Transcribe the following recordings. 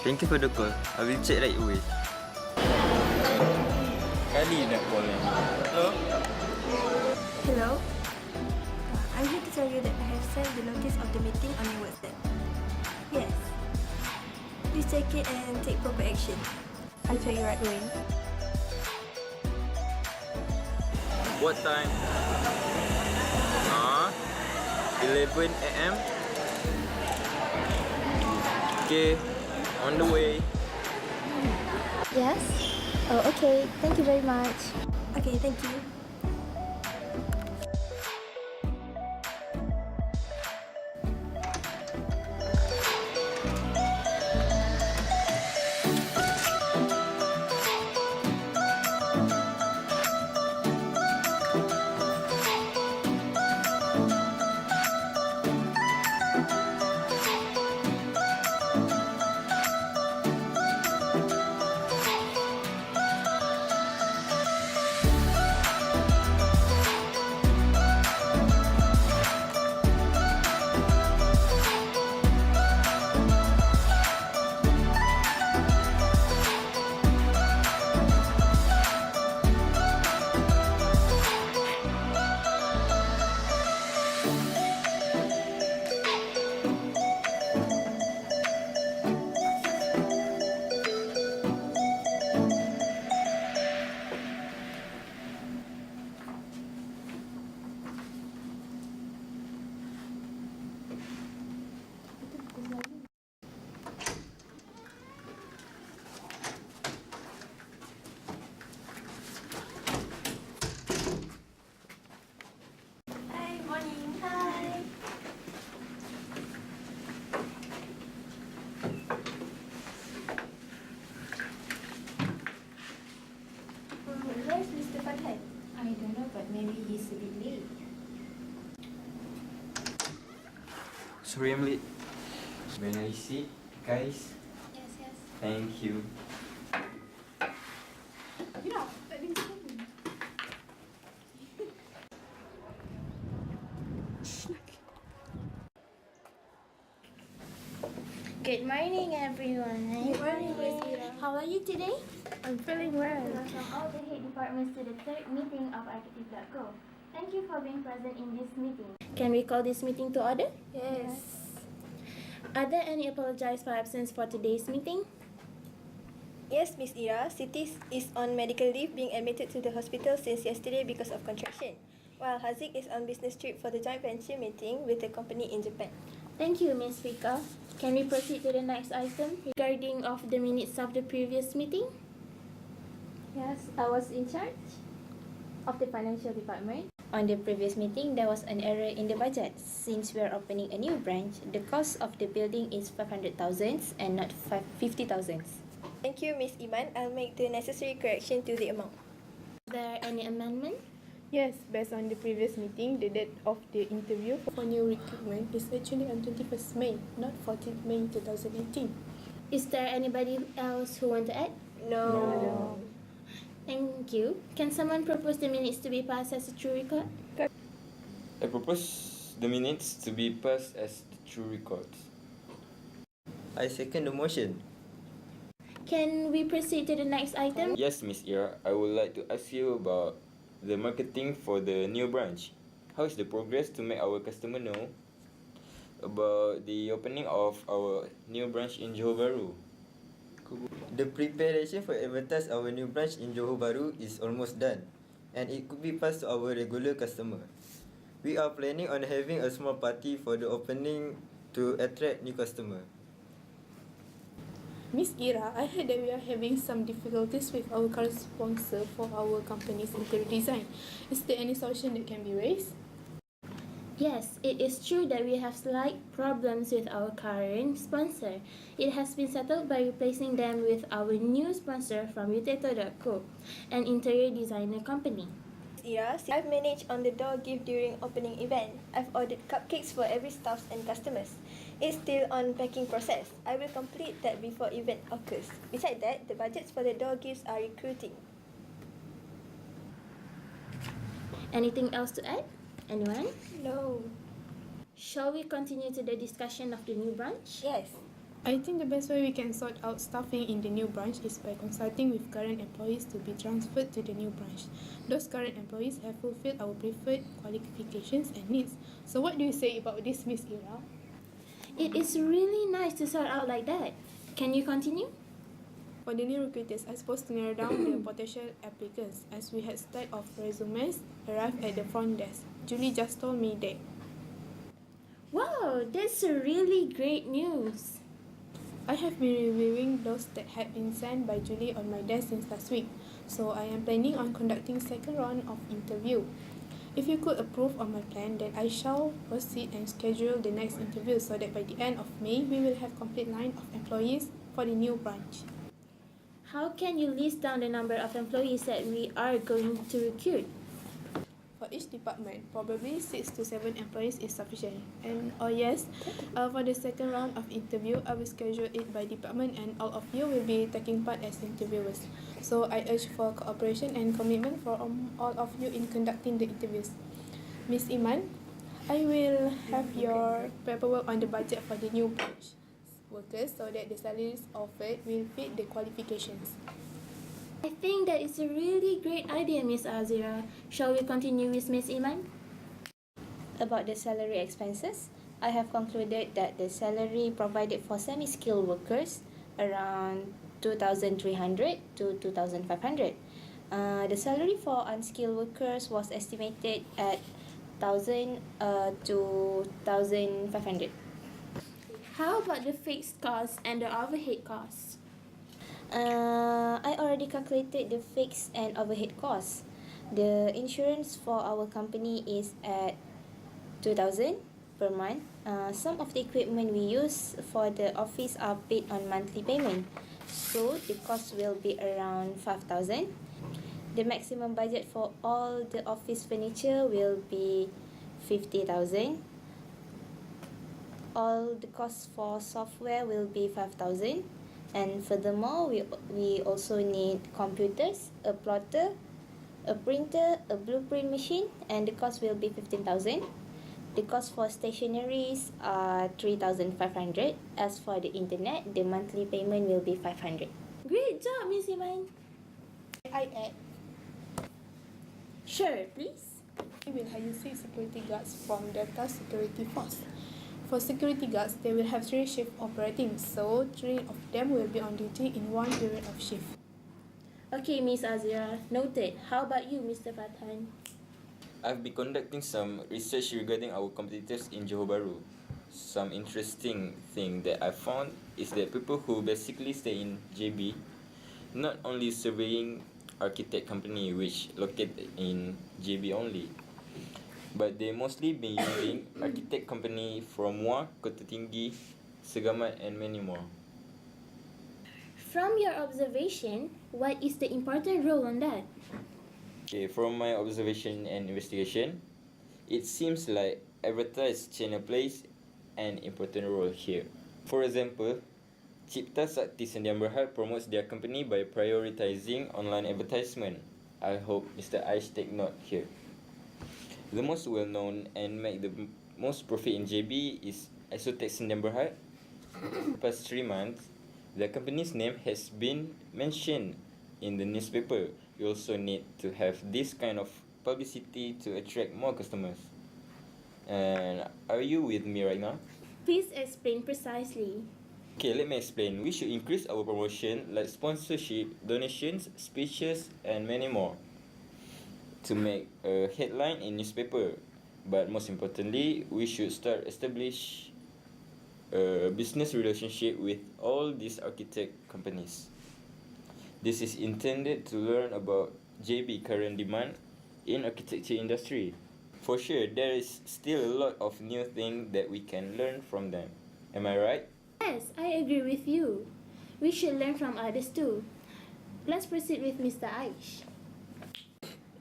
Thank you for the call. I will check right away. Kali nak call ni. Hello? Hello? I'm here to tell you that I have sent the notice of the meeting on your WhatsApp. Yes. Please check it and take proper action. I'll check you right away. What time? 11 AM? Okay, on the way. Yes? Oh, okay. Thank you very much. Okay, thank you. Hi, morning. Hi. Where's Mr. Farhan? I don't know, but maybe he's a bit late. Sorry, I'm late. When I see guys, Yes, yes. thank you. Good morning, everyone. Good morning, Miss Ira. How are you today? I'm feeling well. Welcome all the head departments to the third meeting of Architect.co. Thank you for being present in this meeting. Can we call this meeting to order? Yes. Are there any apologies for absence for today's meeting? Yes, Miss Ira. Siti is on medical leave being admitted to the hospital since yesterday because of contraction, while Haziq is on business trip for the joint venture meeting with the company in Japan. Thank you, Ms. Fika. Can we proceed to the next item regarding of the minutes of the previous meeting? Yes, I was in charge of the financial department. On the previous meeting, there was an error in the budget. Since we are opening a new branch, the cost of the building is 500,000 and not 50,000. Thank you, Miss Iman. I'll make the necessary correction to the amount. Is there any amendment? Yes, based on the previous meeting, the date of the interview for new recruitment is actually on 21st May, not 14th May 2018. Is there anybody else who want to add? No. Thank you. Can someone propose the minutes to be passed as a true record? I propose the minutes to be passed as the true records. I second the motion. Can we proceed to the next item? Yes, Miss Ira, I would like to ask you about the marketing for the new branch. How is the progress to make our customer know about the opening of our new branch in Johor Bahru? The preparation for advertise our new branch in Johor Bahru is almost done, and it could be passed to our regular customer. We are planning on having a small party for the opening to attract new customer. Miss Ira, I heard that we are having some difficulties with our current sponsor for our company's interior design. Is there any solution that can be raised? Yes, it is true that we have slight problems with our current sponsor. It has been settled by replacing them with our new sponsor from UiTM.co, an interior designer company. Ira, I've managed on the door gift during opening event. I've ordered cupcakes for every staff and customers. It's still on packing process. I will complete that before event occurs. Besides that, the budgets for the door gifts are recruiting. Anything else to add? Anyone? No. Shall we continue to the discussion of the new branch? Yes. I think the best way we can sort out staffing in the new branch is by consulting with current employees to be transferred to the new branch. Those current employees have fulfilled our preferred qualifications and needs. So what do you say about this, Miss Ira? It is really nice to sort out like that. Can you continue? For the new recruiters, I supposed to narrow down the potential applicants as we had stack of resumes arrive at the front desk. Julie just told me that. Wow, that's a really great news. I have been reviewing those that had been sent by Julie on my desk since last week, so I am planning on conducting second round of interview. If you could approve on my plan, then I shall proceed and schedule the next interview so that by the end of May, we will have complete line of employees for the new branch. How can you list down the number of employees that we are going to recruit? For each department, probably 6 to 7 employees is sufficient. And for the second round of interview, I will schedule it by department and all of you will be taking part as interviewers. So I urge for cooperation and commitment from all of you in conducting the interviews. Miss Iman, I will have your paperwork on the budget for the new branch workers so that the salaries offered will fit the qualifications. I think that is a really great idea, Miss Azira. Shall we continue with Miss Iman? About the salary expenses, I have concluded that the salary provided for semi-skilled workers around 2,300 to 2,500. The salary for unskilled workers was estimated at 1,000 to 1,500. How about the fixed costs and the overhead costs? I already calculated the fixed and overhead costs. The insurance for our company is at 2,000 per month. Some of the equipment we use for the office are paid on monthly payment, so the cost will be around 5,000. The maximum budget for all the office furniture will be 50,000. All the costs for software will be 5,000. And furthermore, we also need computers, a plotter, a printer, a blueprint machine, and the cost will be 15,000. The cost for stationeries are 3,500. As for the internet, the monthly payment will be 500. Great job, Miss Iman. I add, Sure, please. we will hire 6 security guards from Data Security Force. For security guards, they will have 3 shifts operating, so 3 of them will be on duty in one period of shift. Okay, Miss Azira, noted. How about you, Mr. Fatan? I've been conducting some research regarding our competitors in Johor Bahru. Some interesting thing that I found is that people who basically stay in JB, not only surveying architect company which located in JB only, but they mostly been using architect company from Muar, Kota Tinggi, Segamat and many more. From your observation, what is the important role on that? Okay, from my observation and investigation, it seems like advertise channel plays an important role here. For example, Cipta Sakti Sendian Berhad promotes their company by prioritizing online advertisement. I hope Mr. Aish take note here. The most well-known and make the most profit in JB is Isotech Sendian Berhad. Past 3 months, the company's name has been mentioned in the newspaper. You also need to have this kind of publicity to attract more customers. And are you with me right now? Please explain precisely. Okay, let me explain. We should increase our promotion like sponsorship, donations, speeches and many more to make a headline in newspaper. But most importantly, we should start establish a business relationship with all these architect companies. This is intended to learn about JB current demand in architecture industry. For sure, there is still a lot of new things that we can learn from them. Am I right? Yes, I agree with you. We should learn from others too. Let's proceed with Mr. Aish.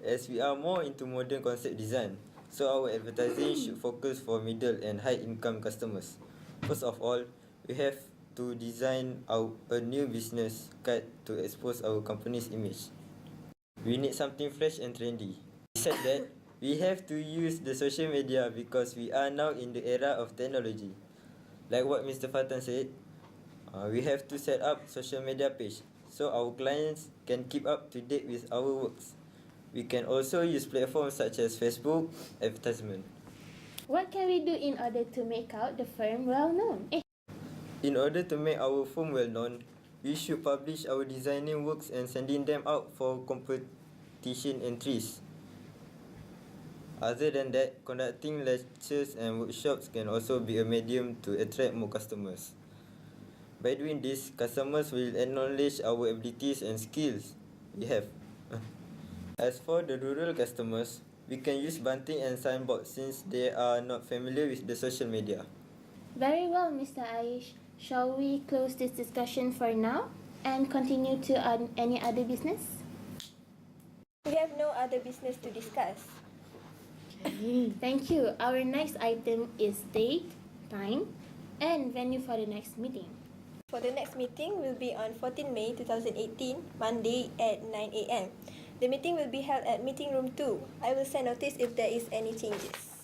As we are more into modern concept design, so our advertising should focus for middle and high income customers. First of all, we have to design a new business card to expose our company's image. We need something fresh and trendy. Besides that, we have to use the social media because we are now in the era of technology. Like what Mr. Fatan said, We have to set up social media page so our clients can keep up to date with our works. We can also use platforms such as Facebook advertisement. What can we do in order to make out the firm well known? In order to make our firm well known, we should publish our designing works and sending them out for competition entries. Other than that, conducting lectures and workshops can also be a medium to attract more customers. By doing this, customers will acknowledge our abilities and skills we have. As for the rural customers, we can use bunting and signboards since they are not familiar with the social media. Very well, Mr. Aish. Shall we close this discussion for now and continue to any other business? We have no other business to discuss. Thank you. Our next item is date, time, and venue for the next meeting. For the next meeting will be on 14 May 2018, Monday at 9 a.m. The meeting will be held at meeting room 2. I will send notice if there is any changes.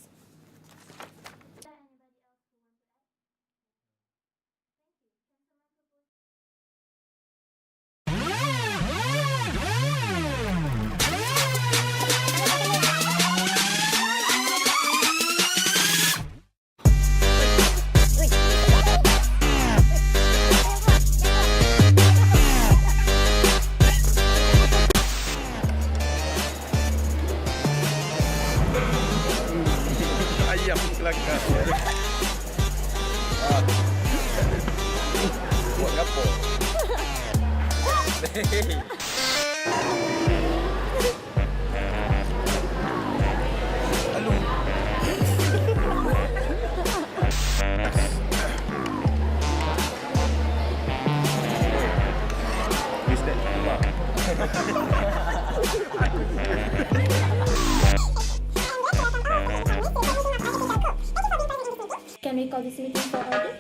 Ayam kelakar. Buat apa? Lalu. Mr. Mak. Can we call this meeting for order?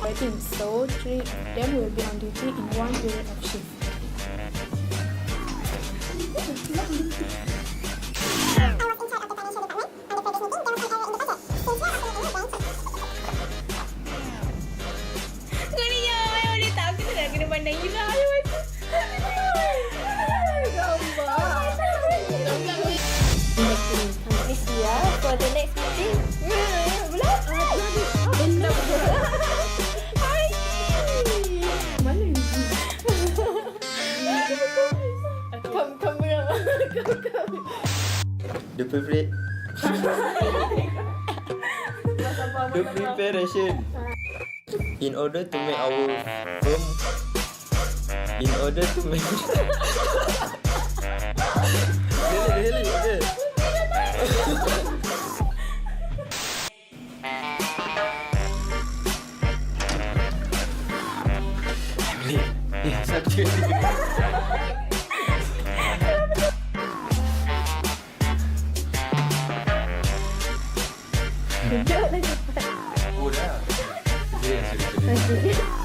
I think so. 3 of them will be on duty in one period of shift. Kau ni yang I boleh tak? Aku tak nak kena pandang gila. Ayo macam. Miss Dia, for the next meeting, Mana ni? The preparation. In order to make our firm, really. duduk lagi. Oh dah. Dia yang suruh.